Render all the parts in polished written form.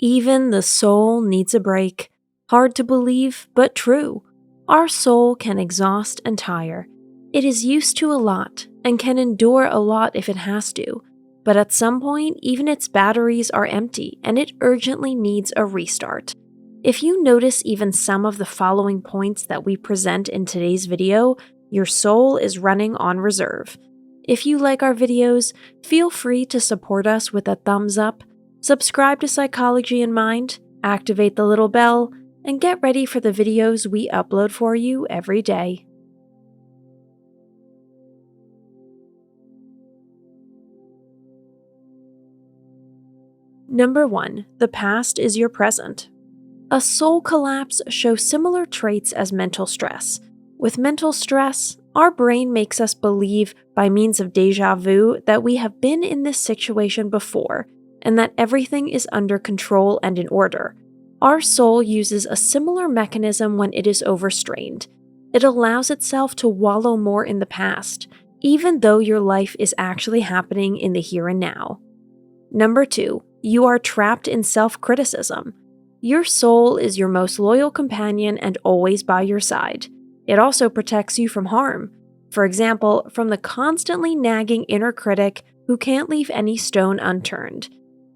Even the soul needs a break. Hard to believe, but true. Our soul can exhaust and tire. It is used to a lot and can endure a lot if it has to. But at some point, even its batteries are empty and it urgently needs a restart. If you notice even some of the following points that we present in today's video, your soul is running on reserve. If you like our videos, feel free to support us with a thumbs up, subscribe to Psychology in Mind, activate the little bell, and get ready for the videos we upload for you every day. Number 1. The past is your present. A soul collapse shows similar traits as mental stress. With mental stress, our brain makes us believe by means of déjà vu that we have been in this situation before and that everything is under control and in order. Our soul uses a similar mechanism when it is overstrained. It allows itself to wallow more in the past, even though your life is actually happening in the here and now. Number 2. You are trapped in self-criticism. Your soul is your most loyal companion and always by your side. It also protects you from harm. For example, from the constantly nagging inner critic who can't leave any stone unturned.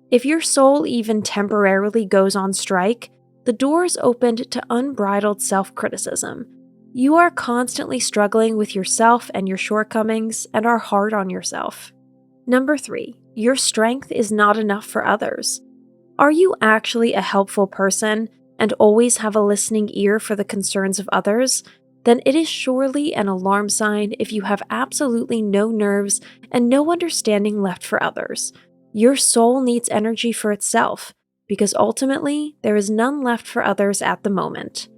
If your soul even temporarily goes on strike, the door is opened to unbridled self-criticism. You are constantly struggling with yourself and your shortcomings and are hard on yourself. Number 3. Your strength is not enough for others. Are you actually a helpful person and always have a listening ear for the concerns of others? Then it is surely an alarm sign if you have absolutely no nerves and no understanding left for others. Your soul needs energy for itself, because ultimately, there is none left for others at the moment.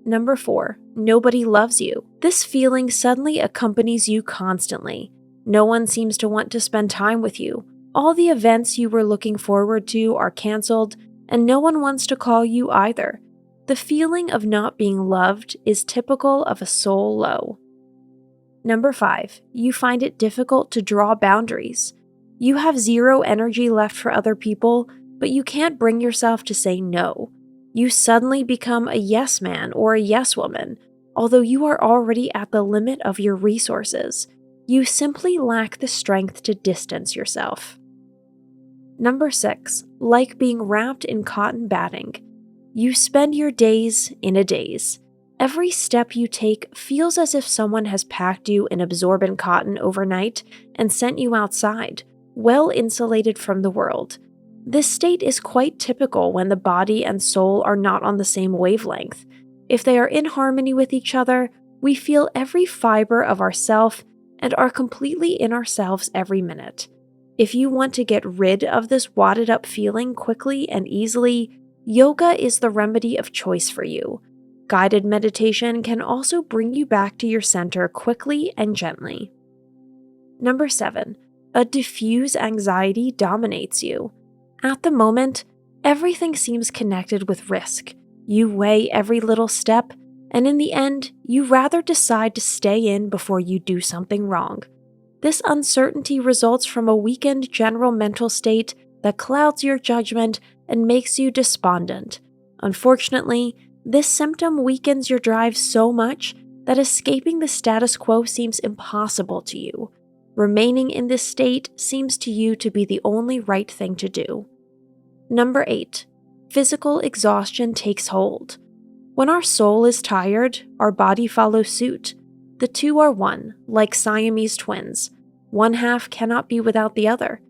Number 4. Nobody loves you. This feeling suddenly accompanies you constantly. No one seems to want to spend time with you. All the events you were looking forward to are canceled, and no one wants to call you either. The feeling of not being loved is typical of a soul low. Number 5. You find it difficult to draw boundaries. You have zero energy left for other people, but you can't bring yourself to say no. You suddenly become a yes man or a yes woman, although you are already at the limit of your resources. You simply lack the strength to distance yourself. Number 6. Like being wrapped in cotton batting. You spend your days in a daze. Every step you take feels as if someone has packed you in absorbent cotton overnight and sent you outside, well insulated from the world. This state is quite typical when the body and soul are not on the same wavelength. If they are in harmony with each other, we feel every fiber of ourself and are completely in ourselves every minute. If you want to get rid of this wadded up feeling quickly and easily, yoga is the remedy of choice for you. Guided meditation can also bring you back to your center quickly and gently. Number 7. A diffuse anxiety dominates you. At the moment, everything seems connected with risk. You weigh every little step, and in the end, you rather decide to stay in before you do something wrong. This uncertainty results from a weakened general mental state that clouds your judgment and makes you despondent. Unfortunately, this symptom weakens your drive so much that escaping the status quo seems impossible to you. Remaining in this state seems to you to be the only right thing to do. Number 8. Physical exhaustion takes hold. When our soul is tired, our body follows suit. The two are one, like Siamese twins. One half cannot be without the other.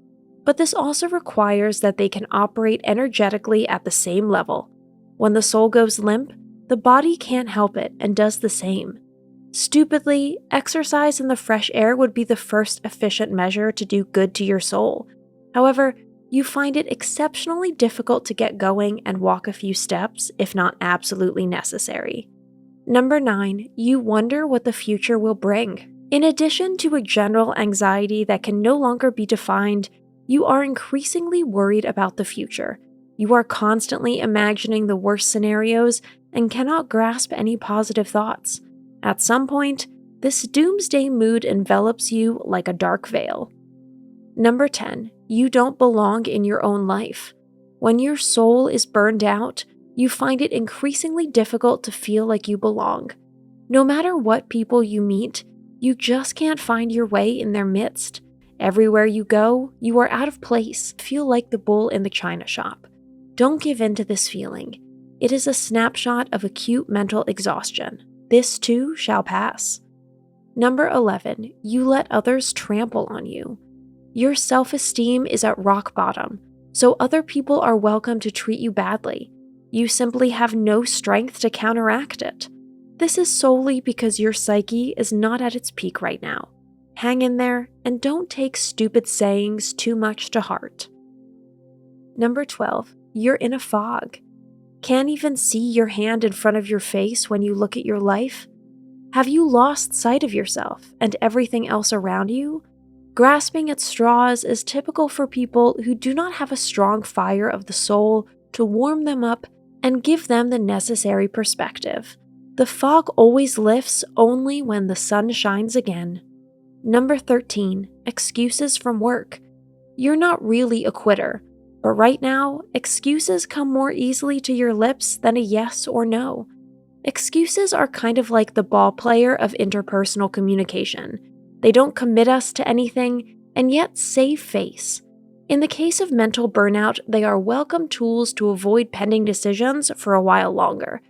But this also requires that they can operate energetically at the same level. When the soul goes limp, the body can't help it and does the same. Stupidly, exercise in the fresh air would be the first efficient measure to do good to your soul. However, you find it exceptionally difficult to get going and walk a few steps, if not absolutely necessary. Number 9, you wonder what the future will bring. In addition to a general anxiety that can no longer be defined, you are increasingly worried about the future. You are constantly imagining the worst scenarios and cannot grasp any positive thoughts. At some point, this doomsday mood envelops you like a dark veil. Number 10, you don't belong in your own life. When your soul is burned out, you find it increasingly difficult to feel like you belong. No matter what people you meet, you just can't find your way in their midst. Everywhere you go, you are out of place, feel like the bull in the china shop. Don't give in to this feeling. It is a snapshot of acute mental exhaustion. This too shall pass. Number 11, you let others trample on you. Your self-esteem is at rock bottom, so other people are welcome to treat you badly. You simply have no strength to counteract it. This is solely because your psyche is not at its peak right now. Hang in there and don't take stupid sayings too much to heart. Number 12, you're in a fog. Can't even see your hand in front of your face when you look at your life? Have you lost sight of yourself and everything else around you? Grasping at straws is typical for people who do not have a strong fire of the soul to warm them up and give them the necessary perspective. The fog always lifts only when the sun shines again. Number 13, excuses from work. You're not really a quitter, but right now, excuses come more easily to your lips than a yes or no. Excuses are kind of like the ball player of interpersonal communication. They don't commit us to anything and yet save face. In the case of mental burnout, they are welcome tools to avoid pending decisions for a while longer.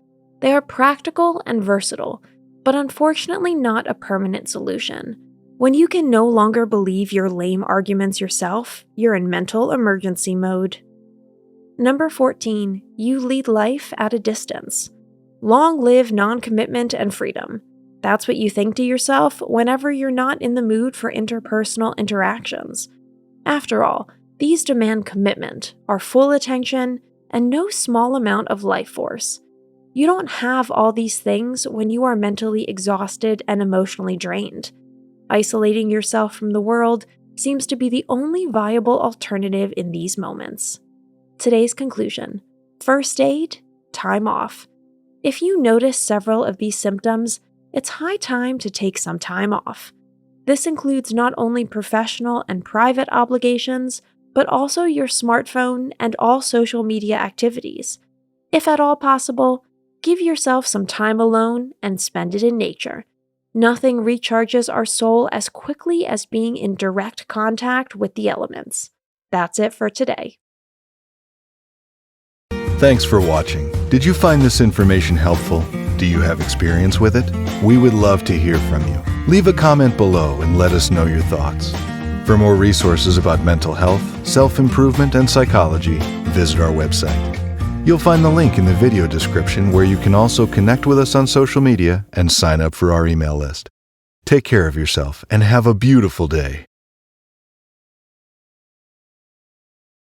They are practical and versatile, but unfortunately not a permanent solution. When you can no longer believe your lame arguments yourself, you're in mental emergency mode. Number 14, you lead life at a distance. Long live non-commitment and freedom. That's what you think to yourself whenever you're not in the mood for interpersonal interactions. After all, these demand commitment, our full attention, and no small amount of life force. You don't have all these things when you are mentally exhausted and emotionally drained. Isolating yourself from the world seems to be the only viable alternative in these moments. Today's conclusion: first aid, time off. If you notice several of these symptoms, it's high time to take some time off. This includes not only professional and private obligations, but also your smartphone and all social media activities. If at all possible, give yourself some time alone and spend it in nature. Nothing recharges our soul as quickly as being in direct contact with the elements. That's it for today. Thanks for watching. Did you find this information helpful? Do you have experience with it? We would love to hear from you. Leave a comment below and let us know your thoughts. For more resources about mental health, self-improvement, and psychology, visit our website. You'll find the link in the video description where you can also connect with us on social media and sign up for our email list. Take care of yourself and have a beautiful day.